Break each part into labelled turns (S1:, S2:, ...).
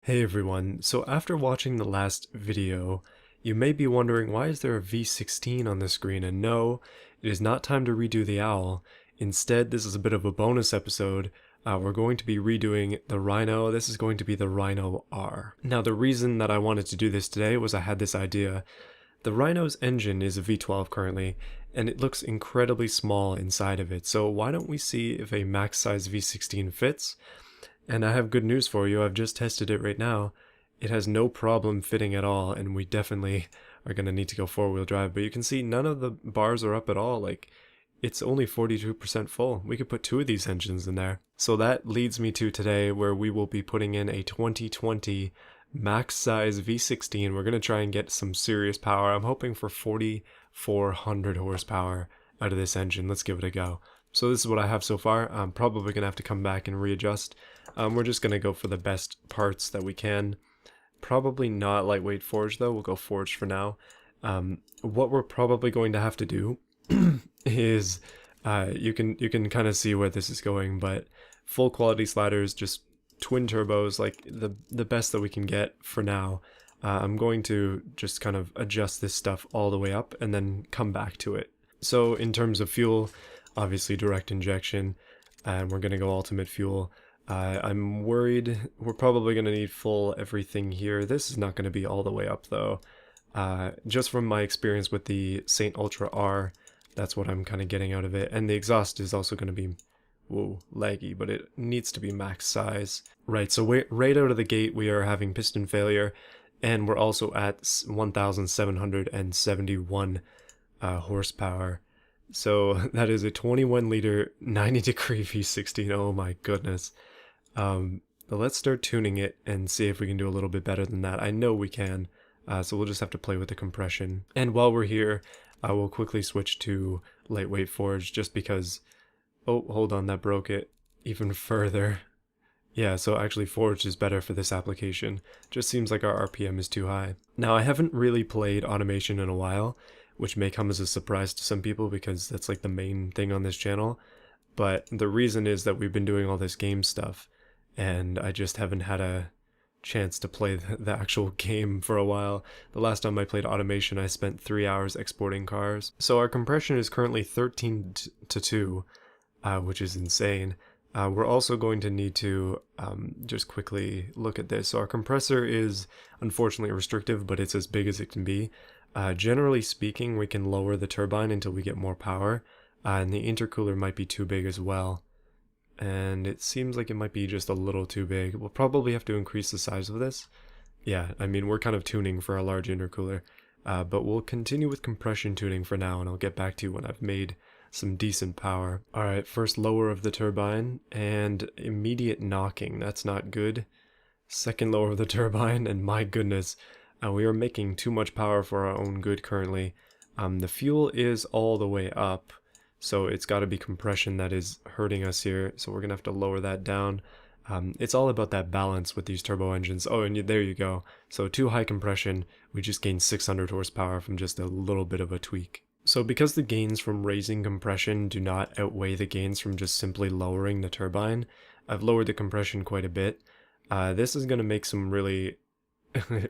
S1: Hey everyone, so after watching the last video, you may be wondering why is there a V16 on the screen, and no, it is not time to redo the owl. Instead, this is a bit of a bonus episode. We're going to be redoing the Rhino. This is going to be the Rhino R. Now the reason that I wanted to do this today was I had this idea. The Rhino's engine is a V12 currently, and it looks incredibly small inside of it, so why don't we see if a max size V16 fits? And I have good news for you, I've just tested it right now. It has no problem fitting at all, and we definitely are going to need to go four-wheel drive. But you can see none of the bars are up at all, like, it's only 42% full. We could put two of these engines in there. So that leads me to today, where we will be putting in a 2020 max size V16. We're going to try and get some serious power. I'm hoping for 4,400 horsepower out of this engine. Let's give it a go. So this is what I have so far. I'm probably going to have to come back and readjust. We're just going to go for the best parts that we can. Probably not lightweight forged though, we'll go forged for now. What we're probably going to have to do is, you can kind of see where this is going, but full quality sliders, just twin turbos, like the best that we can get for now. I'm going to just kind of adjust this stuff all the way up and then come back to it. So in terms of fuel, obviously direct injection, and we're going to go ultimate fuel. I'm worried we're probably going to need full everything here. This is not going to be all the way up though. Just from my experience with the Saint Ultra R, that's what I'm kind of getting out of it. And the exhaust is also going to be, whoa, laggy, but it needs to be max size. Right, so right out of the gate we are having piston failure, and we're also at 1,771 horsepower. So that is a 21 liter 90 degree V16. Oh my goodness. Let's start tuning it and see if we can do a little bit better than that. I know we can, so we'll just have to play with the compression. And while we're here, I will quickly switch to lightweight forge just because, oh, hold on, that broke it even further. Yeah, so actually forged is better for this application. Just seems like our RPM is too high. Now I haven't really played automation in a while, which may come as a surprise to some people because that's like the main thing on this channel. But the reason is that we've been doing all this game stuff, and I just haven't had a chance to play the actual game for a while. The last time I played automation, I spent 3 hours exporting cars. So our compression is currently 13 to 2, which is insane. We're also going to need to just quickly look at this. So our compressor is unfortunately restrictive, but it's as big as it can be. Generally speaking, we can lower the turbine until we get more power, and the intercooler might be too big as well. And it seems like it might be just a little too big. We'll probably have to increase the size of this. Yeah, I mean, we're kind of tuning for a large intercooler, but we'll continue with compression tuning for now, and I'll get back to you when I've made some decent power. Alright, first lower of the turbine, and immediate knocking. That's not good. Second lower of the turbine, and my goodness, we are making too much power for our own good currently. The fuel is all the way up, so it's got to be compression that is hurting us here, so we're going to have to lower that down. It's all about that balance with these turbo engines. Oh, and there you go. So too high compression, we just gained 600 horsepower from just a little bit of a tweak. So because the gains from raising compression do not outweigh the gains from just simply lowering the turbine, I've lowered the compression quite a bit. This is going to make some really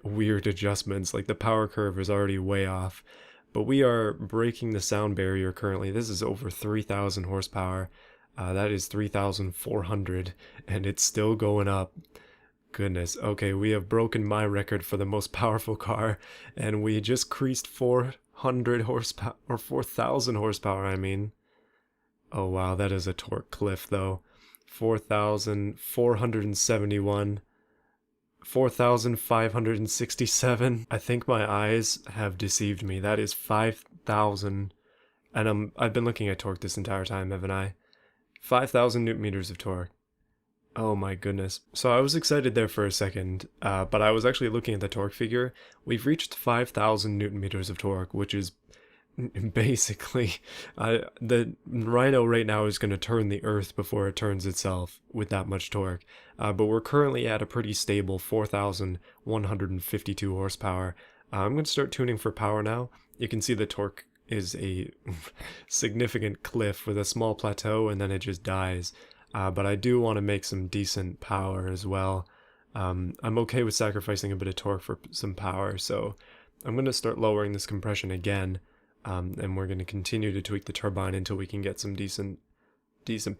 S1: weird adjustments, like the power curve is already way off, but we are breaking the sound barrier currently. This is over 3,000 horsepower. That is 3,400, and it's still going up. Goodness. Okay, we have broken my record for the most powerful car, and we just creased 400 horsepower, or 4,000 horsepower, I mean. Oh wow, that is a torque cliff though. 4,471. 4,567. I think my eyes have deceived me. That is 5,000. And I've been looking at torque this entire time, haven't I? 5,000 newton meters of torque. Oh my goodness. So I was excited there for a second, but I was actually looking at the torque figure. We've reached 5,000 newton meters of torque, which is basically, the Rhino right now is going to turn the earth before it turns itself with that much torque. But we're currently at a pretty stable 4,152 horsepower. I'm going to start tuning for power now. You can see the torque is a significant cliff with a small plateau, and then it just dies. But I do want to make some decent power as well. I'm okay with sacrificing a bit of torque for some power, so I'm going to start lowering this compression again, and we're going to continue to tweak the turbine until we can get some decent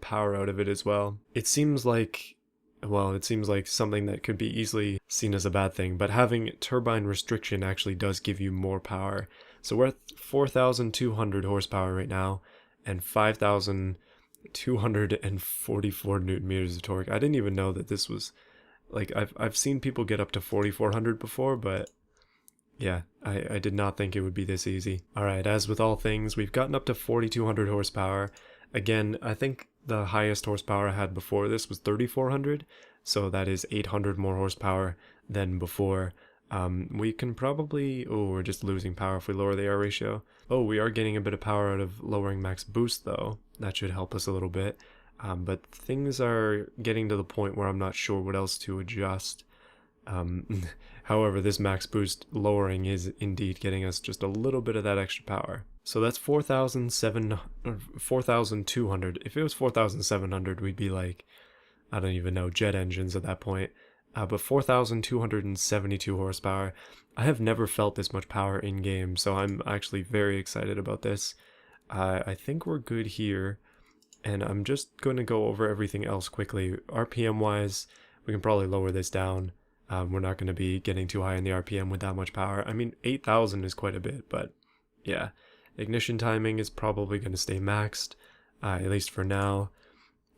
S1: power out of it as well. It seems like, well, it seems like something that could be easily seen as a bad thing, but having turbine restriction actually does give you more power. So we're at 4,200 horsepower right now, and 5,244 newton meters of torque. I didn't even know that this was, like, I've seen people get up to 4,400 before, but yeah, I did not think it would be this easy. Alright, as with all things, we've gotten up to 4,200 horsepower. Again, I think the highest horsepower I had before this was 3,400, so that is 800 more horsepower than before. We can probably... oh, we're just losing power if we lower the air ratio. Oh, we are getting a bit of power out of lowering max boost, though. That should help us a little bit. But things are getting to the point where I'm not sure what else to adjust. However, this max boost lowering is indeed getting us just a little bit of that extra power. So that's 4,200. If it was 4,700, we'd be like, I don't even know, jet engines at that point. But 4,272 horsepower. I have never felt this much power in game, so I'm actually very excited about this. I think we're good here, and I'm just going to go over everything else quickly. RPM wise, we can probably lower this down. We're not going to be getting too high in the RPM with that much power. I mean, 8,000 is quite a bit, but yeah. Ignition timing is probably going to stay maxed, at least for now.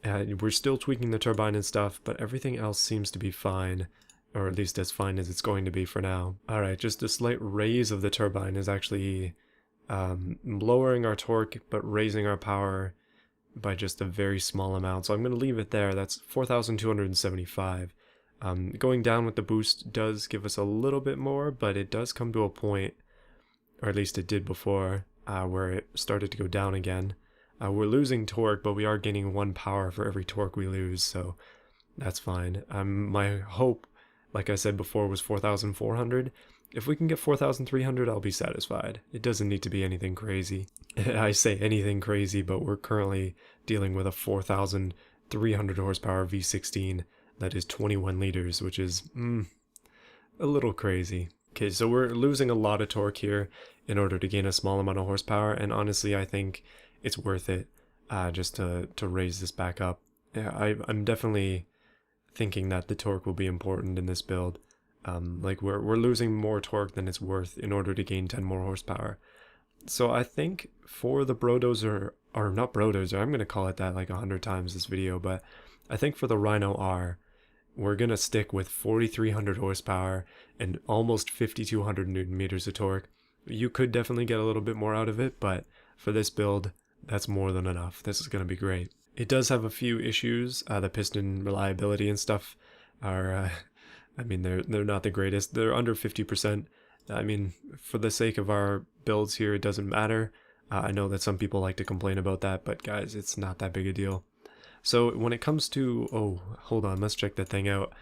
S1: We're still tweaking the turbine and stuff, but everything else seems to be fine, or at least as fine as it's going to be for now. Alright, just a slight raise of the turbine is actually lowering our torque, but raising our power by just a very small amount. So I'm going to leave it there. That's 4,275. Going down with the boost does give us a little bit more, but it does come to a point, or at least it did before, where it started to go down again. We're losing torque, but we are gaining 1 power for every torque we lose, so that's fine. My hope, like I said before, was 4,400. If we can get 4,300, I'll be satisfied. It doesn't need to be anything crazy. I say anything crazy, but we're currently dealing with a 4,300 horsepower V16 that is 21 liters, which is a little crazy. Okay, so we're losing a lot of torque here in order to gain a small amount of horsepower, and honestly I think it's worth it just to raise this back up. Yeah, I'm definitely thinking that the torque will be important in this build. Like we're losing more torque than it's worth in order to gain 10 more horsepower. So I think for the Brodozer, or not Brodozer, I'm going to call it that like 100 times this video, but I think for the Rhino R, we're going to stick with 4,300 horsepower and almost 5,200 newton meters of torque. You could definitely get a little bit more out of it, but for this build, that's more than enough. This is going to be great. It does have a few issues. The piston reliability and stuff are, I mean, they're not the greatest. They're under 50%. I mean, for the sake of our builds here, it doesn't matter. I know that some people like to complain about that, but guys, it's not that big a deal. So when it comes to, oh, hold on, let's check that thing out.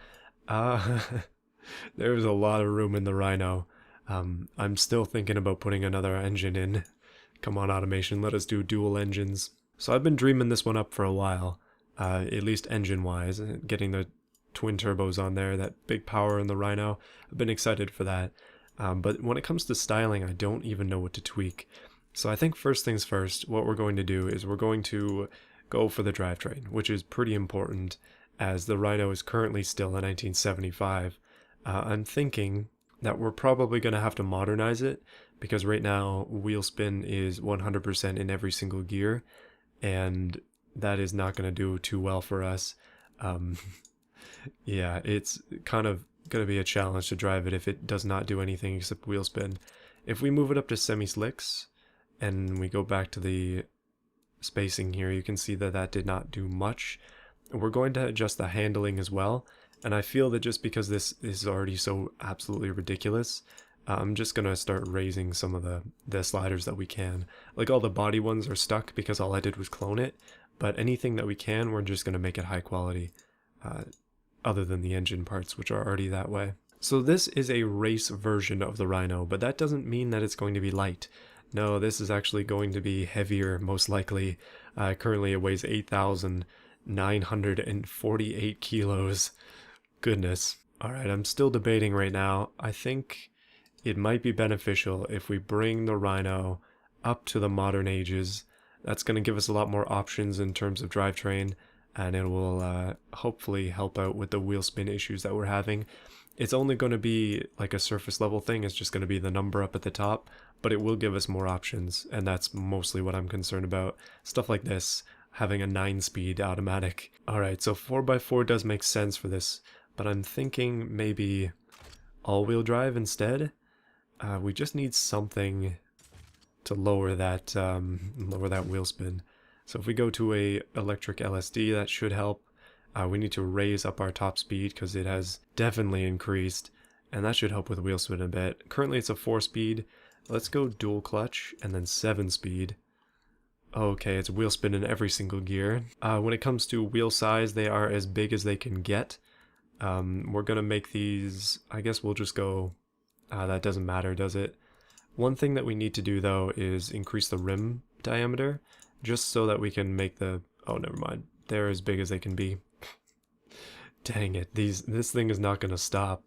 S1: There's a lot of room in the Rhino. I'm still thinking about putting another engine in. Come on, automation, let us do dual engines. So I've been dreaming this one up for a while, at least engine-wise, getting the twin turbos on there, that big power in the Rhino. I've been excited for that. But when it comes to styling, I don't even know what to tweak. So I think first things first, what we're going to do is we're going to go for the drivetrain, which is pretty important as the Rhino is currently still a 1975. I'm thinking that we're probably going to have to modernize it because right now wheel spin is 100% in every single gear, and that is not going to do too well for us. Yeah, it's kind of going to be a challenge to drive it if it does not do anything except wheel spin. If we move it up to semi-slicks and we go back to the spacing here, you can see that that did not do much. We're going to adjust the handling as well, and I feel that just because this is already so absolutely ridiculous, I'm just gonna start raising some of the sliders that we can. Like all the body ones are stuck because all I did was clone it, but anything that we can, we're just gonna make it high quality, other than the engine parts, which are already that way. So this is a race version of the Rhino, but that doesn't mean that it's going to be light. No, this is actually going to be heavier, most likely. Currently it weighs 8,948 kilos. Goodness. Alright, I'm still debating right now. I think it might be beneficial if we bring the Rhino up to the modern ages. That's going to give us a lot more options in terms of drivetrain, and it will hopefully help out with the wheel spin issues that we're having. It's only going to be like a surface level thing, it's just going to be the number up at the top, but it will give us more options, and that's mostly what I'm concerned about. Stuff like this, having a 9-speed automatic. Alright, so 4x4 does make sense for this, but I'm thinking maybe all-wheel drive instead. We just need something to lower that wheel spin. So if we go to a electric LSD, that should help. We need to raise up our top speed because it has definitely increased, and that should help with wheel spin a bit. Currently it's a 4-speed. Let's go dual clutch and then 7-speed. Okay, it's wheel spin in every single gear. When it comes to wheel size, they are as big as they can get. We're gonna make these, I guess we'll just go, that doesn't matter, does it? One thing that we need to do though is increase the rim diameter, just so that we can make the, oh never mind, they're as big as they can be. Dang it, this thing is not gonna stop.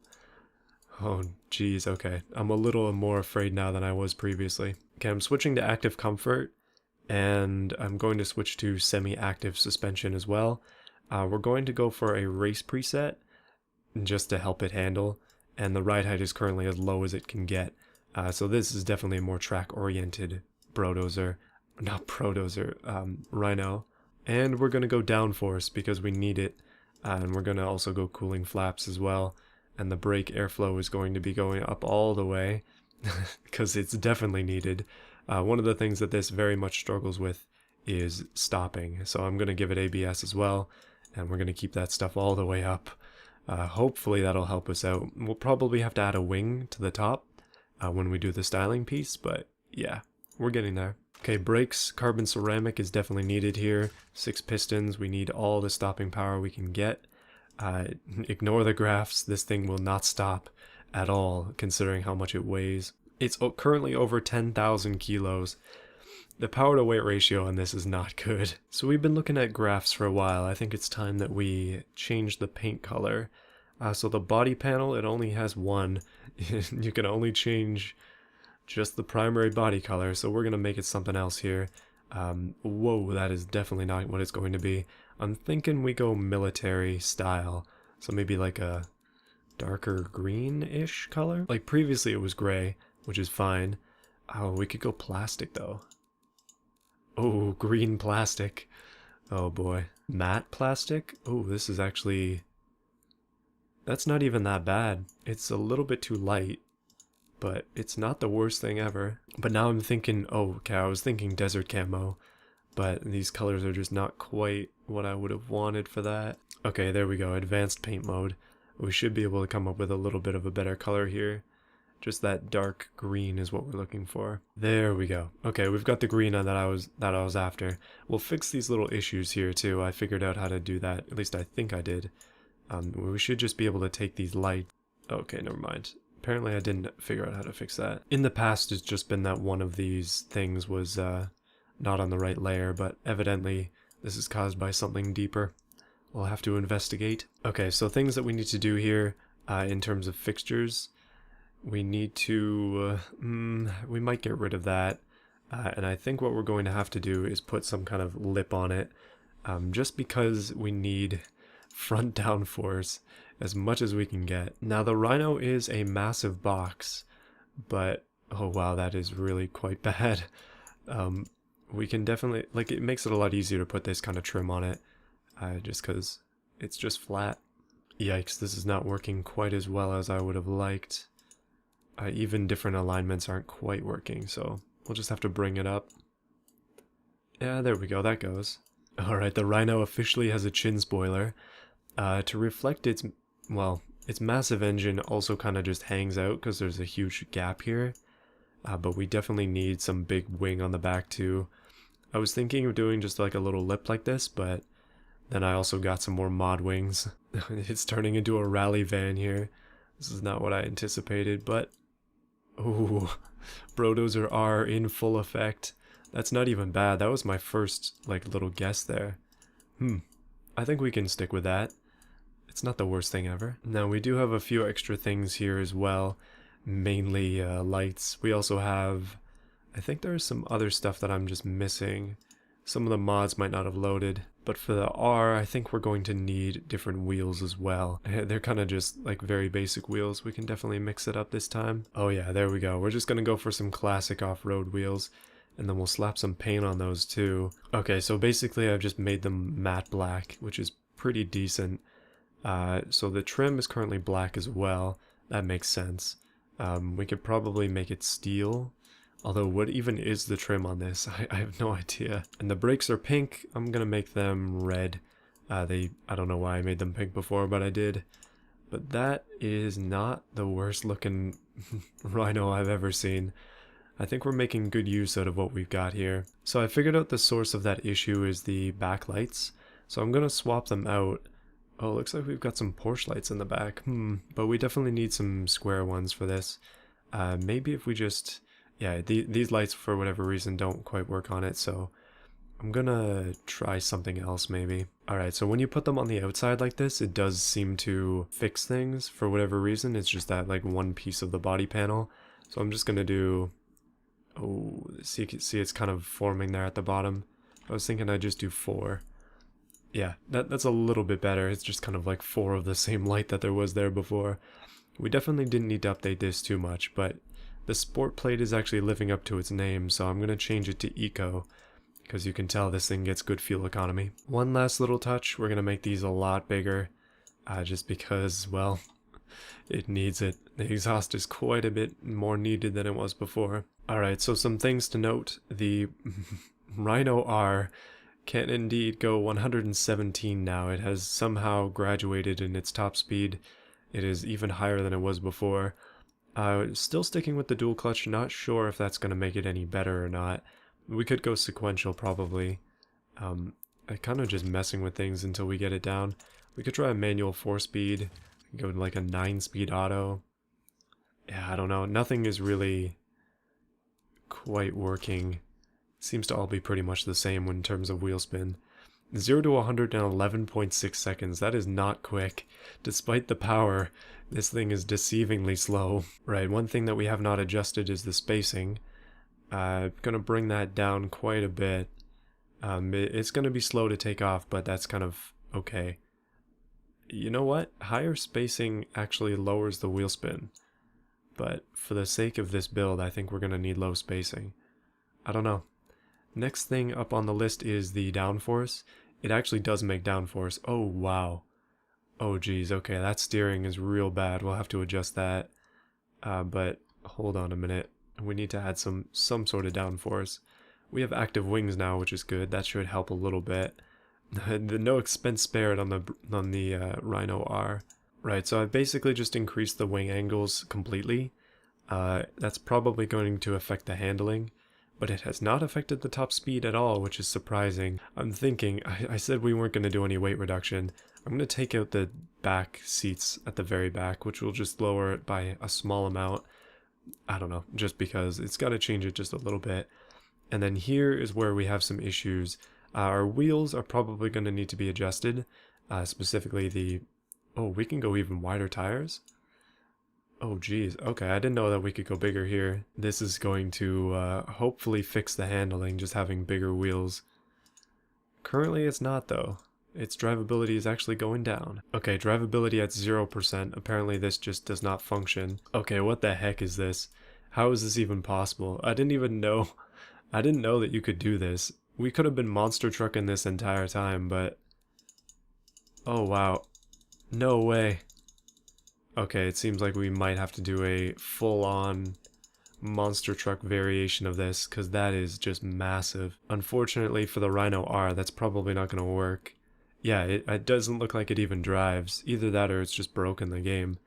S1: Oh geez, okay. I'm a little more afraid now than I was previously. Okay, I'm switching to active comfort, and I'm going to switch to semi-active suspension as well. We're going to go for a race preset, just to help it handle, and the ride height is currently as low as it can get. So this is definitely a more track-oriented Rhino. And we're going to go downforce because we need it, and we're going to also go cooling flaps as well, and the brake airflow is going to be going up all the way, because it's definitely needed. One of the things that this very much struggles with is stopping, so I'm going to give it ABS as well, and we're going to keep that stuff all the way up. Hopefully that'll help us out. We'll probably have to add a wing to the top when we do the styling piece, but yeah, we're getting there. Okay, brakes, carbon ceramic is definitely needed here. 6 pistons, we need all the stopping power we can get. Ignore the graphs, this thing will not stop at all considering how much it weighs. It's currently over 10,000 kilos. The power to weight ratio on this is not good. So we've been looking at graphs for a while. I think it's time that we change the paint color. So the body panel, it only has one. You can only change just the primary body color, so we're going to make it something else here. Whoa, that is definitely not what it's going to be. I'm thinking we go military style. So maybe like a darker green-ish color? Like previously it was gray, which is fine. Oh, we could go plastic though. Oh, green plastic. Oh boy. Matte plastic? Oh, this is actually... That's not even that bad. It's a little bit too light, but it's not the worst thing ever. But now I'm thinking, oh, okay, I was thinking desert camo, but these colors are just not quite what I would have wanted for that. Okay, there we go, advanced paint mode. We should be able to come up with a little bit of a better color here. Just that dark green is what we're looking for. There we go. Okay, we've got the green that I was after. We'll fix these little issues here too. I figured out how to do that. At least I think I did. We should just be able to take these light... Okay, never mind. Apparently I didn't figure out how to fix that. In the past, it's just been that one of these things was not on the right layer, but evidently this is caused by something deeper. We'll have to investigate. Okay, so things that we need to do here in terms of fixtures. We need to, we might get rid of that, and I think what we're going to have to do is put some kind of lip on it, just because we need front downforce as much as we can get. Now the Rhino is a massive box, but, oh wow, that is really quite bad. We can definitely, like, it makes it a lot easier to put this kind of trim on it, just because it's just flat. Yikes, this is not working quite as well as I would have liked. Even different alignments aren't quite working, so we'll just have to bring it up. Yeah, there we go, that goes. Alright, the Rhino officially has a chin spoiler. To reflect its, well, its massive engine also kind of just hangs out because there's a huge gap here. But we definitely need some big wing on the back too. I was thinking of doing just like a little lip like this, but then I also got some more mod wings. It's turning into a rally van here. This is not what I anticipated, but... Ooh, Brodozer R in full effect. That's not even bad. That was my first, like, little guess there. I think we can stick with that. It's not the worst thing ever. Now we do have a few extra things here as well, mainly lights. We also have, I think there's some other stuff that I'm just missing. Some of the mods might not have loaded, but for the R, I think we're going to need different wheels as well. They're kind of just like very basic wheels. We can definitely mix it up this time. Oh yeah, there we go. We're just gonna go for some classic off-road wheels, and then we'll slap some paint on those too. Okay, so basically I've just made them matte black, which is pretty decent. So the trim is currently black as well. That makes sense. We could probably make it steel. Although, what even is the trim on this? I have no idea. And the brakes are pink. I'm gonna make them red. I don't know why I made them pink before, but I did. But that is not the worst looking Rhino I've ever seen. I think we're making good use out of what we've got here. So I figured out the source of that issue is the backlights. So I'm gonna swap them out. Oh, looks like we've got some Porsche lights in the back. But we definitely need some square ones for this. Maybe if we just... Yeah, these lights, for whatever reason, don't quite work on it, so I'm gonna try something else, maybe. Alright, so when you put them on the outside like this, it does seem to fix things for whatever reason. It's just that, like, one piece of the body panel. So I'm just gonna do... Oh, see, it's kind of forming there at the bottom. I was thinking I'd just do 4. Yeah, that's a little bit better. It's just kind of like 4 of the same light that there was there before. We definitely didn't need to update this too much, but... The sport plate is actually living up to its name, so I'm going to change it to Eco, because you can tell this thing gets good fuel economy. One last little touch, we're going to make these a lot bigger, just because, well, it needs it. The exhaust is quite a bit more needed than it was before. Alright, so some things to note. The Rhino R can indeed go 117 now. It has somehow graduated in its top speed. It is even higher than it was before. Still sticking with the dual clutch, not sure if that's going to make it any better or not. We could go sequential probably. Kind of just messing with things until we get it down. We could try a manual 4-speed, go to like a 9-speed auto. Yeah, I don't know, nothing is really quite working. Seems to all be pretty much the same in terms of wheel spin. 0 to 100 in 11.6 seconds, that is not quick. Despite the power, this thing is deceivingly slow. Right, one thing that we have not adjusted is the spacing. Gonna bring that down quite a bit. It's gonna be slow to take off, but that's kind of okay. You know what? Higher spacing actually lowers the wheel spin. But for the sake of this build, I think we're gonna need low spacing. I don't know. Next thing up on the list is the downforce. It actually does make downforce. Oh, wow. Oh, geez. Okay, that steering is real bad. We'll have to adjust that. But hold on a minute. We need to add some sort of downforce. We have active wings now, which is good. That should help a little bit. The no expense spared on the Rhino R. Right, so I've basically just increased the wing angles completely. That's probably going to affect the handling. But it has not affected the top speed at all, which is surprising. I'm thinking, I said we weren't going to do any weight reduction. I'm going to take out the back seats at the very back, which will just lower it by a small amount. I don't know, just because it's got to change it just a little bit. And then here is where we have some issues. Our wheels are probably going to need to be adjusted, specifically the... Oh, we can go even wider tires? Oh geez, okay, I didn't know that we could go bigger here. This is going to hopefully fix the handling, just having bigger wheels. Currently it's not though. Its drivability is actually going down. Okay, drivability at 0%. Apparently this just does not function. Okay, what the heck is this? How is this even possible? I didn't know that you could do this. We could have been monster trucking this entire time, but... Oh wow. No way. Okay, it seems like we might have to do a full-on monster truck variation of this, because that is just massive. Unfortunately for the Rhino R, that's probably not going to work. Yeah, it doesn't look like it even drives. Either that or it's just broken the game.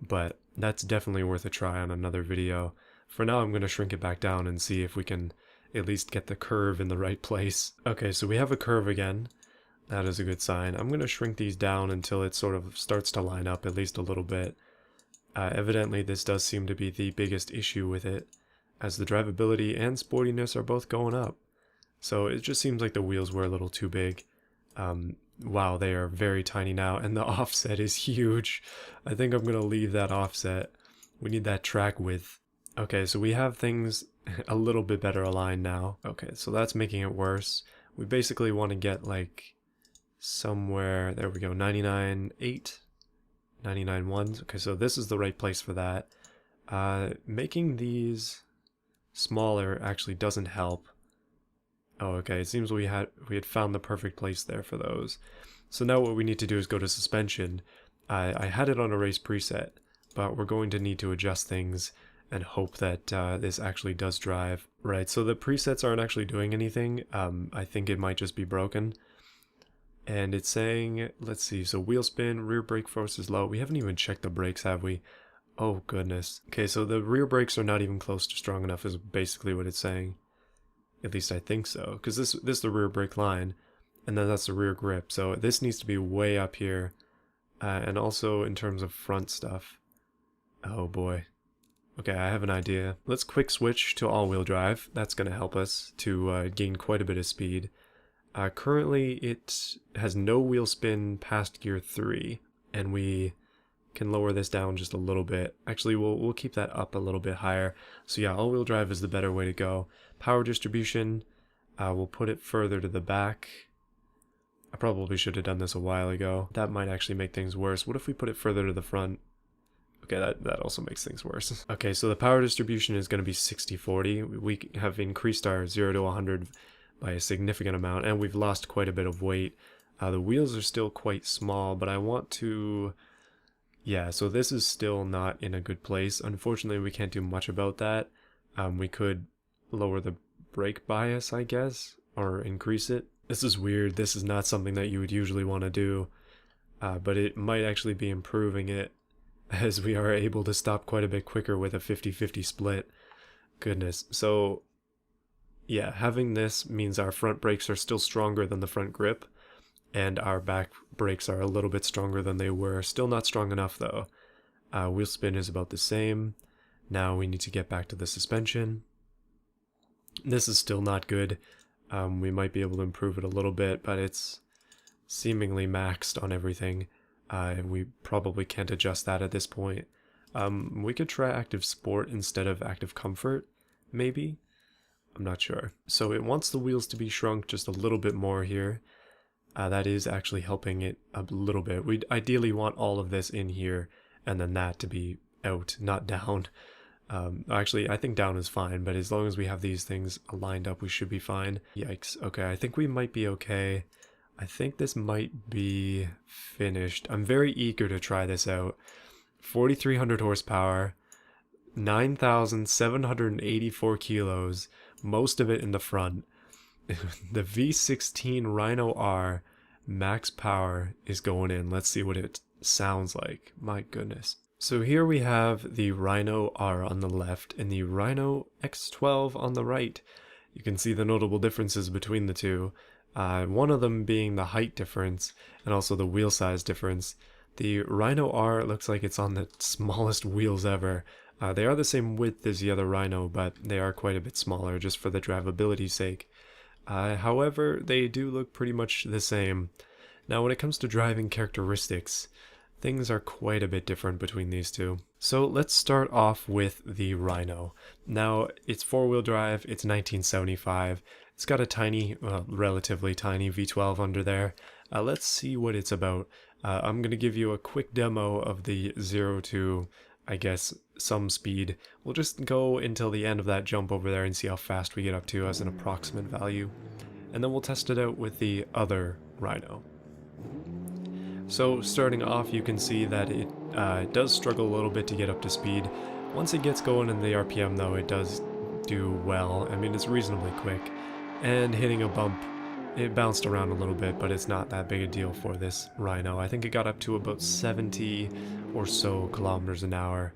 S1: But that's definitely worth a try on another video. For now, I'm going to shrink it back down and see if we can at least get the curve in the right place. Okay, so we have a curve again. That is a good sign. I'm going to shrink these down until it sort of starts to line up at least a little bit. Evidently this does seem to be the biggest issue with it, as the drivability and sportiness are both going up. So it just seems like the wheels were a little too big. wow, they are very tiny now, and the offset is huge. I think I'm gonna leave that offset. We need that track width. Okay, so we have things a little bit better aligned now. Okay, so that's making it worse. We basically want to get like somewhere, there we go, 99.8, 99.1. Okay, so this is the right place for that. Making these smaller actually doesn't help. Oh, okay, it seems we had found the perfect place there for those. So now what we need to do is go to suspension. I had it on a race preset, but we're going to need to adjust things and hope that this actually does drive. Right, so the presets aren't actually doing anything. I think it might just be broken. And it's saying, let's see, so wheel spin, rear brake force is low. We haven't even checked the brakes, have we? Oh, goodness. Okay, so the rear brakes are not even close to strong enough is basically what it's saying. At least I think so, because this is the rear brake line, and then that's the rear grip. So this needs to be way up here, and also in terms of front stuff. Oh boy. Okay, I have an idea. Let's quick switch to all-wheel drive. That's going to help us to gain quite a bit of speed. Currently, it has no wheel spin past gear 3, and we can lower this down just a little bit. Actually, we'll keep that up a little bit higher. So yeah, all-wheel drive is the better way to go. Power distribution, we'll put it further to the back. I probably should have done this a while ago. That might actually make things worse. What if we put it further to the front? Okay, that also makes things worse. Okay, so the power distribution is going to be 60-40. We have increased our 0 to 100 by a significant amount, and we've lost quite a bit of weight. The wheels are still quite small, but I want to... Yeah, so this is still not in a good place. Unfortunately, we can't do much about that. We could lower the brake bias, I guess, or increase it. This is weird. This is not something that you would usually want to do, but it might actually be improving it, as we are able to stop quite a bit quicker with a 50-50 split. Goodness. So, yeah, having this means our front brakes are still stronger than the front grip, and our back brakes are a little bit stronger than they were. Still not strong enough though. Wheel spin is about the same. Now we need to get back to the suspension. This is still not good. We might be able to improve it a little bit, but it's seemingly maxed on everything. And we probably can't adjust that at this point. We could try active sport instead of active comfort, maybe? I'm not sure. So it wants the wheels to be shrunk just a little bit more here. That is actually helping it a little bit. We'd ideally want all of this in here and then that to be out, not down. Actually, I think down is fine, but as long as we have these things lined up, we should be fine. Yikes. Okay, I think we might be okay. I think this might be finished. I'm very eager to try this out. 4,300 horsepower, 9,784 kilos, most of it in the front. The V16 Rhino R max power is going in. Let's see what it sounds like. My goodness. So here we have the Rhino R on the left and the Rhino X12 on the right. You can see the notable differences between the two. One of them being the height difference and also the wheel size difference. The Rhino R looks like it's on the smallest wheels ever. They are the same width as the other Rhino, but they are quite a bit smaller just for the drivability's sake. However, they do look pretty much the same. Now, when it comes to driving characteristics, things are quite a bit different between these two. So let's start off with the Rhino. Now, it's four-wheel drive, it's 1975. It's got a tiny, relatively tiny V12 under there. Let's see what it's about. I'm going to give you a quick demo of the 0 to, I guess, some speed. We'll just go until the end of that jump over there and see how fast we get up to as an approximate value. And then we'll test it out with the other Rhino. So starting off, you can see that it does struggle a little bit to get up to speed. Once it gets going in the RPM though, it does do well. I mean, it's reasonably quick. And hitting a bump, it bounced around a little bit, but it's not that big a deal for this Rhino. I think it got up to about 70 or so kilometers an hour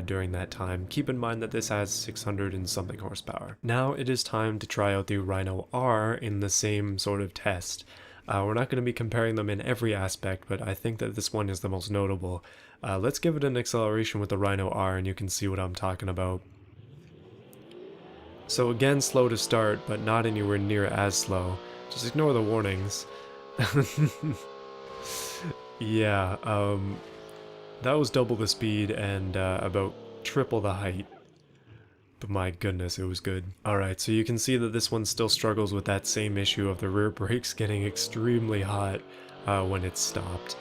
S1: during that time. Keep in mind that this has 600 and something horsepower. Now it is time to try out the Rhino R in the same sort of test. We're not going to be comparing them in every aspect, but I think that this one is the most notable. Let's give it an acceleration with the Rhino R and you can see what I'm talking about. So again, slow to start, but not anywhere near as slow. Just ignore the warnings. Yeah, that was double the speed and about triple the height. But my goodness, it was good. Alright, so you can see that this one still struggles with that same issue of the rear brakes getting extremely hot when it's stopped.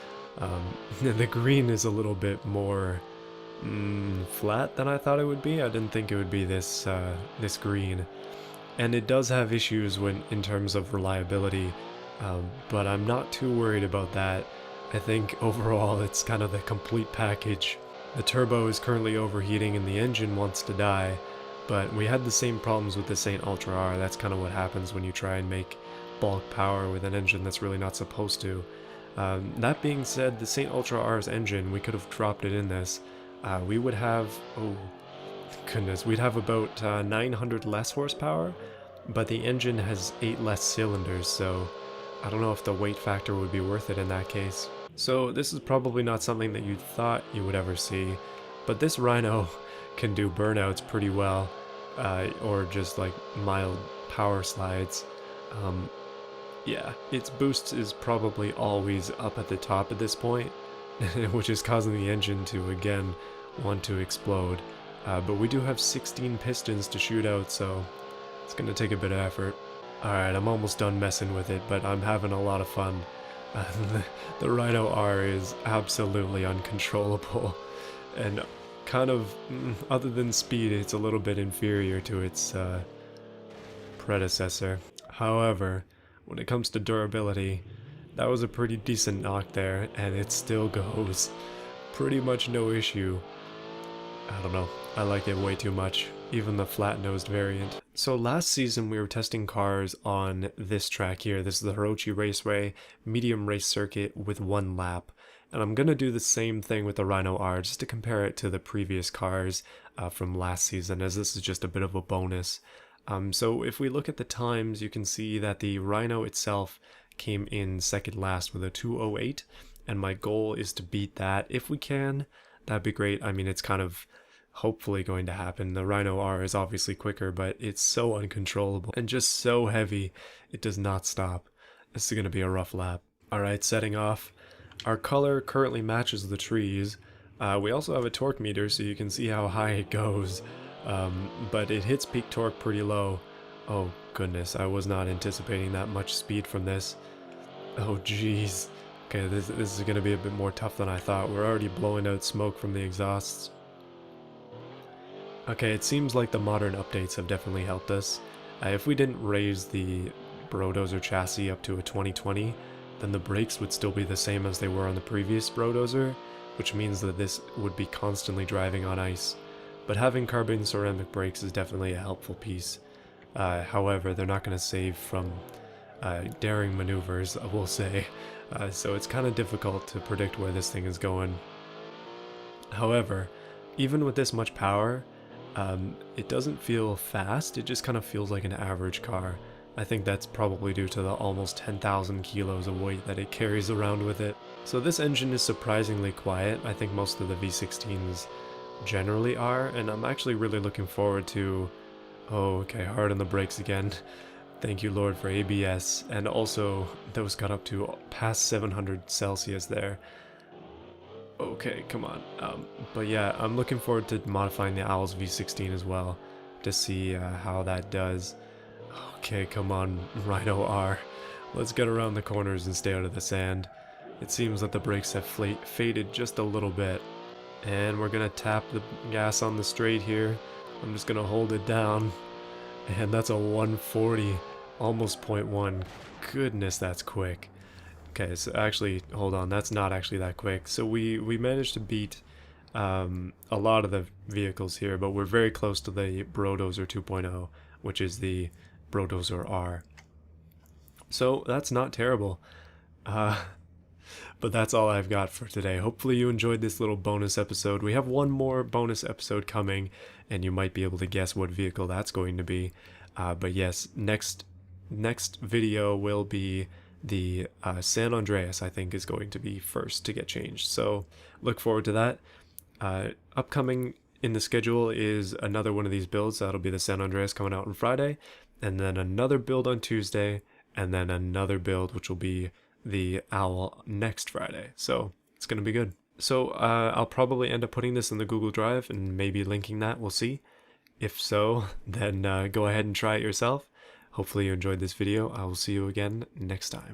S1: The green is a little bit more flat than I thought it would be. I didn't think it would be this green. And it does have issues in terms of reliability, but I'm not too worried about that. I think overall it's kind of the complete package. The turbo is currently overheating and the engine wants to die, but we had the same problems with the Saint Ultra R. That's kind of what happens when you try and make bulk power with an engine that's really not supposed to. That being said, the Saint Ultra R's engine, we could have dropped it in this. We would have, oh goodness, we'd have about 900 less horsepower, but the engine has 8 less cylinders, so I don't know if the weight factor would be worth it in that case. So this is probably not something that you thought you would ever see, but this Rhino can do burnouts pretty well, or just like mild power slides. Yeah, its boost is probably always up at the top at this point, which is causing the engine to again want to explode. But we do have 16 pistons to shoot out, so it's gonna take a bit of effort. Alright, I'm almost done messing with it, but I'm having a lot of fun. The Rhino R is absolutely uncontrollable, and kind of, other than speed, it's a little bit inferior to its predecessor. However, when it comes to durability, that was a pretty decent knock there, and it still goes. Pretty much no issue. I don't know, I like it way too much, even the flat-nosed variant. So last season we were testing cars on this track here. This is the Hirochi Raceway medium race circuit with 1 lap. And I'm going to do the same thing with the Rhino R just to compare it to the previous cars from last season, as this is just a bit of a bonus. So if we look at the times, you can see that the Rhino itself came in second last with a 2:08, and my goal is to beat that if we can. That'd be great. I mean, it's kind of hopefully going to happen. The Rhino R is obviously quicker, but it's so uncontrollable and just so heavy, it does not stop. This is going to be a rough lap. Alright, setting off. Our color currently matches the trees. We also have a torque meter so you can see how high it goes, but it hits peak torque pretty low. Oh goodness, I was not anticipating that much speed from this. Oh jeez. Okay, this is going to be a bit more tough than I thought. We're already blowing out smoke from the exhausts. Okay, it seems like the modern updates have definitely helped us. If we didn't raise the Brodozer chassis up to a 2020, then the brakes would still be the same as they were on the previous Brodozer, which means that this would be constantly driving on ice. But having carbon ceramic brakes is definitely a helpful piece. However, they're not going to save from daring maneuvers, I will say, so it's kind of difficult to predict where this thing is going. However, even with this much power, it doesn't feel fast, it just kind of feels like an average car. I think that's probably due to the almost 10,000 kilos of weight that it carries around with it. So this engine is surprisingly quiet. I think most of the V16s generally are, and I'm actually really looking forward to... Oh, okay, hard on the brakes again. Thank you, Lord, for ABS, and also those got up to past 700 Celsius there. Okay, come on. But yeah, I'm looking forward to modifying the Owls V16 as well to see how that does. Okay, come on, Rhino R. Let's get around the corners and stay out of the sand. It seems that the brakes have faded just a little bit. And we're gonna tap the gas on the straight here. I'm just gonna hold it down. And that's a 140, almost 0.1. Goodness, that's quick. Okay, so actually, hold on, that's not actually that quick. So we managed to beat a lot of the vehicles here, but we're very close to the Brodozer 2.0, which is the Brodozer R. So that's not terrible. But that's all I've got for today. Hopefully you enjoyed this little bonus episode. We have one more bonus episode coming, and you might be able to guess what vehicle that's going to be. But yes, next video will be the San Andreas, I think, is going to be first to get changed. So look forward to that. Upcoming in the schedule is another one of these builds. That'll be the San Andreas coming out on Friday, and then another build on Tuesday, and then another build which will be the owl next Friday. So it's going to be good. So I'll probably end up putting this in the Google Drive and maybe linking that. We'll see. If so, then go ahead and try it yourself. Hopefully you enjoyed this video. I will see you again next time.